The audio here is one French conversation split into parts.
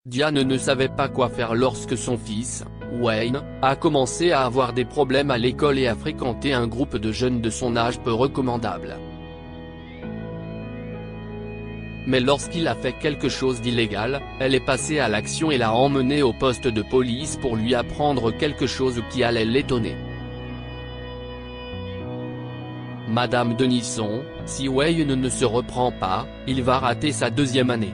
Diane ne savait pas quoi faire lorsque son fils, Wayne, a commencé à avoir des problèmes à l'école et à fréquenter un groupe de jeunes de son âge peu recommandable. Mais lorsqu'il a fait quelque chose d'illégal, elle est passée à l'action et l'a emmené au poste de police pour lui apprendre quelque chose qui allait l'étonner. Madame Denison, si Wayne ne se reprend pas, il va rater sa deuxième année.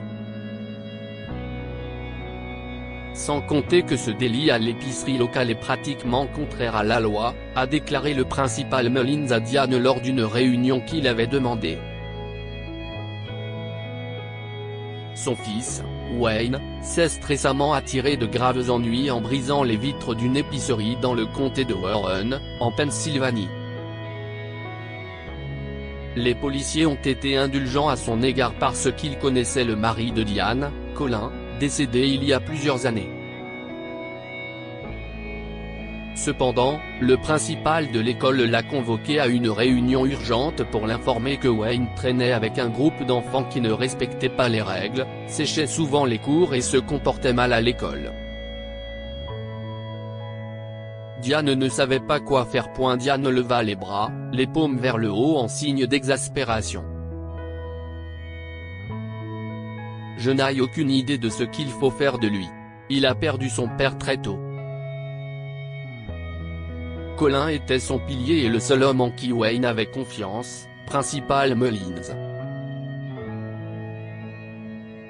Sans compter que ce délit à l'épicerie locale est pratiquement contraire à la loi, a déclaré le principal Mullins à Diane lors d'une réunion qu'il avait demandée. Son fils, Wayne, s'est récemment attiré de graves ennuis en brisant les vitres d'une épicerie dans le comté de Warren, en Pennsylvanie. Les policiers ont été indulgents à son égard parce qu'ils connaissaient le mari de Diane, Colin, décédé il y a plusieurs années. Cependant, le principal de l'école l'a convoqué à une réunion urgente pour l'informer que Wayne traînait avec un groupe d'enfants qui ne respectaient pas les règles, séchaient souvent les cours et se comportaient mal à l'école. Diane ne savait pas quoi faire. Diane leva les bras, les paumes vers le haut en signe d'exaspération. Je n'ai aucune idée de ce qu'il faut faire de lui. Il a perdu son père très tôt. Colin était son pilier et le seul homme en qui Wayne avait confiance, principal Mullins.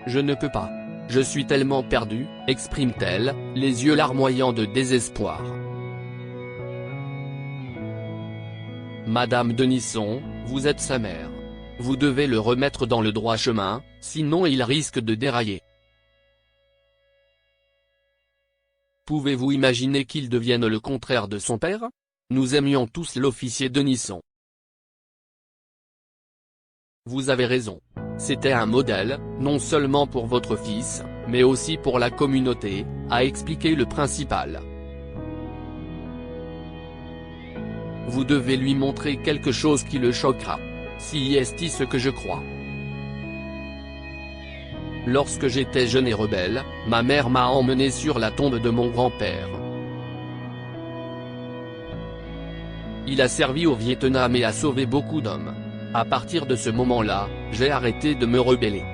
Je ne peux pas. Je suis tellement perdue, exprime-t-elle, les yeux larmoyants de désespoir. Madame Denison, vous êtes sa mère. Vous devez le remettre dans le droit chemin, sinon il risque de dérailler. Pouvez-vous imaginer qu'il devienne le contraire de son père? Nous aimions tous l'officier Denison. Vous avez raison. C'était un modèle, non seulement pour votre fils, mais aussi pour la communauté, a expliqué le principal. Vous devez lui montrer quelque chose qui le choquera. Si est ce que je crois. Lorsque j'étais jeune et rebelle, ma mère m'a emmené sur la tombe de mon grand-père. Il a servi au Vietnam et a sauvé beaucoup d'hommes. À partir de ce moment-là, j'ai arrêté de me rebeller.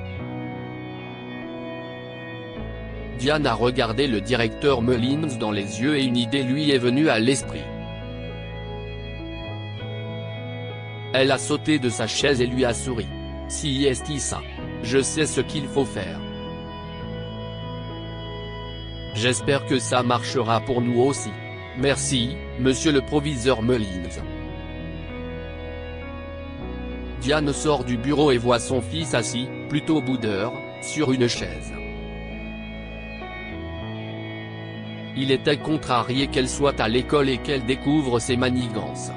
Diane a regardé le directeur Mullins dans les yeux et une idée lui est venue à l'esprit. Elle a sauté de sa chaise et lui a souri. Si est ça. Je sais ce qu'il faut faire. J'espère que ça marchera pour nous aussi. Merci, monsieur le proviseur Mullins. Diane sort du bureau et voit son fils assis, plutôt boudeur, sur une chaise. Il était contrarié qu'elle soit à l'école et qu'elle découvre ses manigances.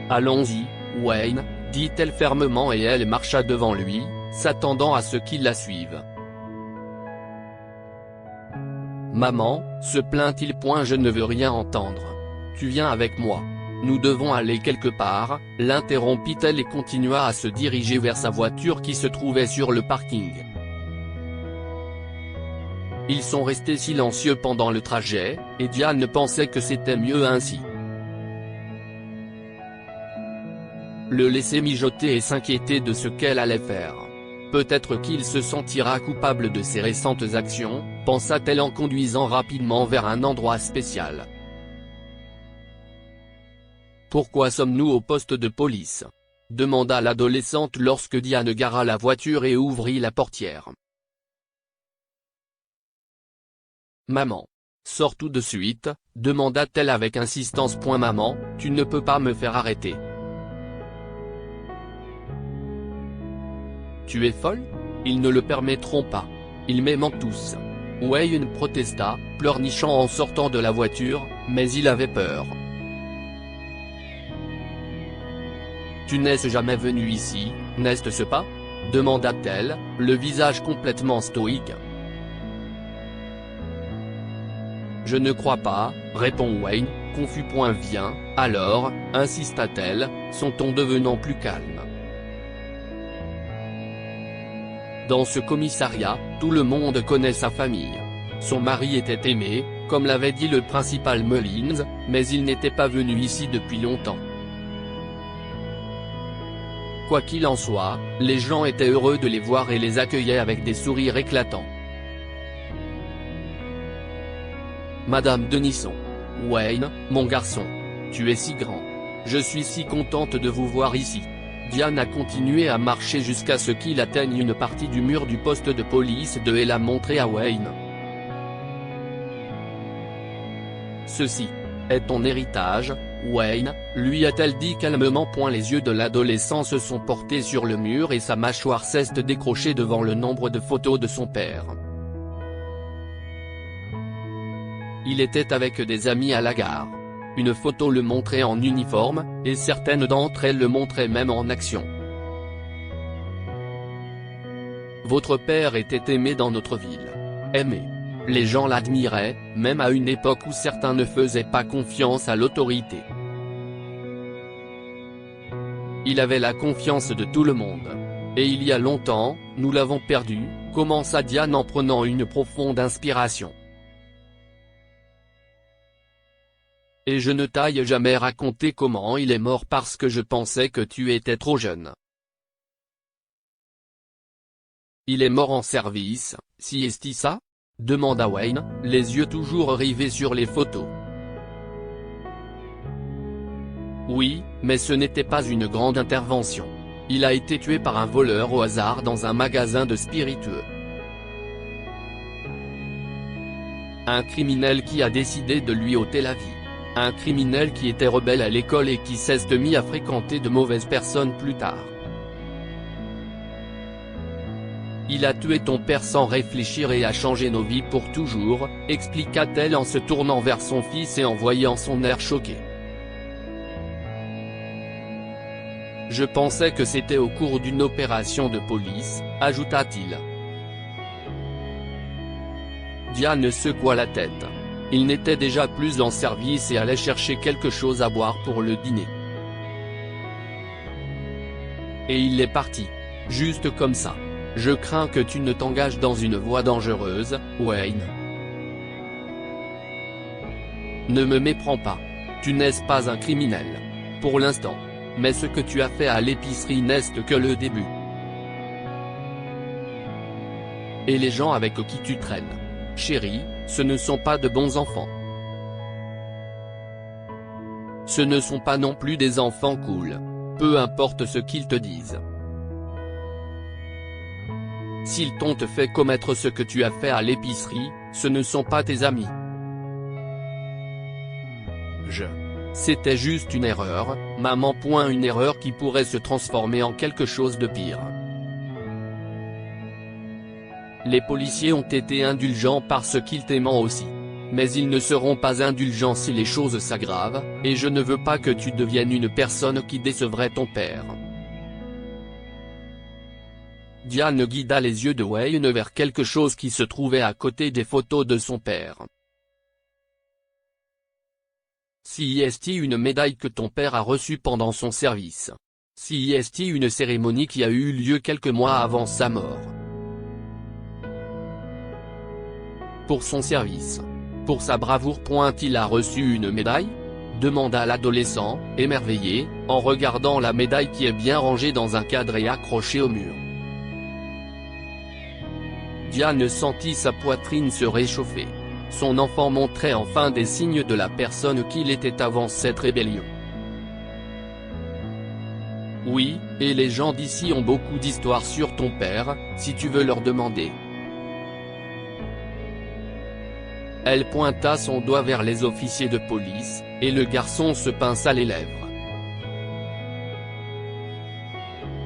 Allons-y, Wayne, dit-elle fermement et elle marcha devant lui, s'attendant à ce qu'il la suive. Maman, se plaint-il. Je ne veux rien entendre. Tu viens avec moi. Nous devons aller quelque part, l'interrompit-elle et continua à se diriger vers sa voiture qui se trouvait sur le parking. Ils sont restés silencieux pendant le trajet, et Diane pensait que c'était mieux ainsi. Le laisser mijoter et s'inquiéter de ce qu'elle allait faire. Peut-être qu'il se sentira coupable de ses récentes actions, pensa-t-elle en conduisant rapidement vers un endroit spécial. Pourquoi sommes-nous au poste de police? Demanda l'adolescente lorsque Diane gara la voiture et ouvrit la portière. Maman. Sors tout de suite, demanda-t-elle avec insistance. Maman, tu ne peux pas me faire arrêter. Tu es folle? Ils ne le permettront pas. Ils m'aiment tous. Wayne protesta, pleurnichant en sortant de la voiture, mais il avait peur. Tu n'es jamais venu ici, n'est-ce pas? Demanda-t-elle, le visage complètement stoïque. Je ne crois pas, répond Wayne, confus. Viens, alors, insista-t-elle, son ton devenant plus calme. Dans ce commissariat, tout le monde connaît sa famille. Son mari était aimé, comme l'avait dit le principal Mullins, mais il n'était pas venu ici depuis longtemps. Quoi qu'il en soit, les gens étaient heureux de les voir et les accueillaient avec des sourires éclatants. Madame Denison. Wayne, mon garçon. Tu es si grand. Je suis si contente de vous voir ici. Diane a continué à marcher jusqu'à ce qu'il atteigne une partie du mur du poste de police et l'a montré à Wayne. Ceci est ton héritage, Wayne, lui a-t-elle dit calmement. Les yeux de l'adolescent se sont portés sur le mur et sa mâchoire s'est décrochée devant le nombre de photos de son père. Il était avec des amis à la gare. Une photo le montrait en uniforme, et certaines d'entre elles le montraient même en action. Votre père était aimé dans notre ville. Aimé. Les gens l'admiraient, même à une époque où certains ne faisaient pas confiance à l'autorité. Il avait la confiance de tout le monde. Et il y a longtemps, nous l'avons perdu, commença Diane en prenant une profonde inspiration. Et je ne t'ai jamais raconté comment il est mort parce que je pensais que tu étais trop jeune. Il est mort en service, si est-ce ça ? Demanda Wayne, les yeux toujours rivés sur les photos. Oui, mais ce n'était pas une grande intervention. Il a été tué par un voleur au hasard dans un magasin de spiritueux. Un criminel qui a décidé de lui ôter la vie. Un criminel qui était rebelle à l'école et qui s'est mis à fréquenter de mauvaises personnes plus tard. Il a tué ton père sans réfléchir et a changé nos vies pour toujours, expliqua-t-elle en se tournant vers son fils et en voyant son air choqué. Je pensais que c'était au cours d'une opération de police, ajouta-t-il. Diane secoua la tête. Il n'était déjà plus en service et allait chercher quelque chose à boire pour le dîner. Et il est parti. Juste comme ça. Je crains que tu ne t'engages dans une voie dangereuse, Wayne. Ne me méprends pas. Tu n'es pas un criminel. Pour l'instant. Mais ce que tu as fait à l'épicerie n'est que le début. Et les gens avec qui tu traînes. Chérie, ce ne sont pas de bons enfants. Ce ne sont pas non plus des enfants cool. Peu importe ce qu'ils te disent. S'ils t'ont fait commettre ce que tu as fait à l'épicerie, ce ne sont pas tes amis. C'était juste une erreur, maman. Une erreur qui pourrait se transformer en quelque chose de pire. Les policiers ont été indulgents parce qu'ils t'aiment aussi. Mais ils ne seront pas indulgents si les choses s'aggravent, et je ne veux pas que tu deviennes une personne qui décevrait ton père. Diane guida les yeux de Wayne vers quelque chose qui se trouvait à côté des photos de son père. Si est une médaille que ton père a reçue pendant son service. Si est une cérémonie qui a eu lieu quelques mois avant sa mort. Pour son service. Pour sa bravoure. Il a reçu une médaille ? Demanda l'adolescent, émerveillé, en regardant la médaille qui est bien rangée dans un cadre et accrochée au mur. Diane sentit sa poitrine se réchauffer. Son enfant montrait enfin des signes de la personne qu'il était avant cette rébellion. Oui, et les gens d'ici ont beaucoup d'histoires sur ton père, si tu veux leur demander. Elle pointa son doigt vers les officiers de police, et le garçon se pinça les lèvres.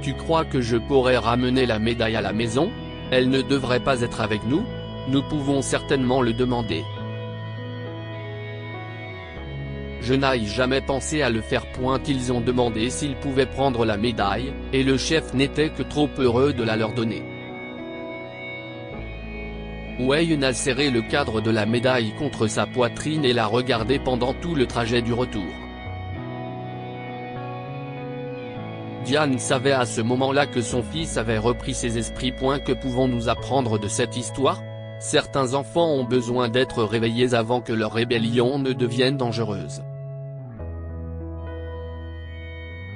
Tu crois que je pourrais ramener la médaille à la maison ? Elle ne devrait pas être avec nous ? Nous pouvons certainement le demander. Je n'ai jamais pensé à le faire. Ils ont demandé s'ils pouvaient prendre la médaille, et le chef n'était que trop heureux de la leur donner. Wayne a serré le cadre de la médaille contre sa poitrine et l'a regardé pendant tout le trajet du retour. Diane savait à ce moment-là que son fils avait repris ses esprits. Que pouvons-nous apprendre de cette histoire? Certains enfants ont besoin d'être réveillés avant que leur rébellion ne devienne dangereuse.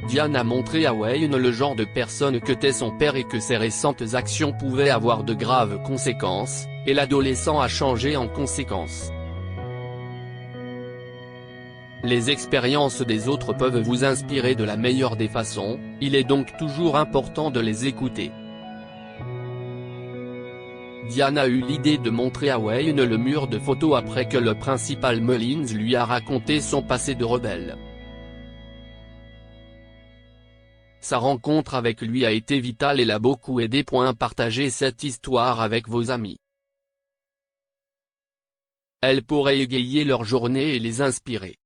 Diane a montré à Wayne le genre de personne qu'était son père et que ses récentes actions pouvaient avoir de graves conséquences, et l'adolescent a changé en conséquence. Les expériences des autres peuvent vous inspirer de la meilleure des façons, il est donc toujours important de les écouter. Diane a eu l'idée de montrer à Wayne le mur de photos après que le principal Mullins lui a raconté son passé de rebelle. Sa rencontre avec lui a été vitale et l'a beaucoup aidé. Partagez cette histoire avec vos amis. Elle pourrait égayer leur journée et les inspirer.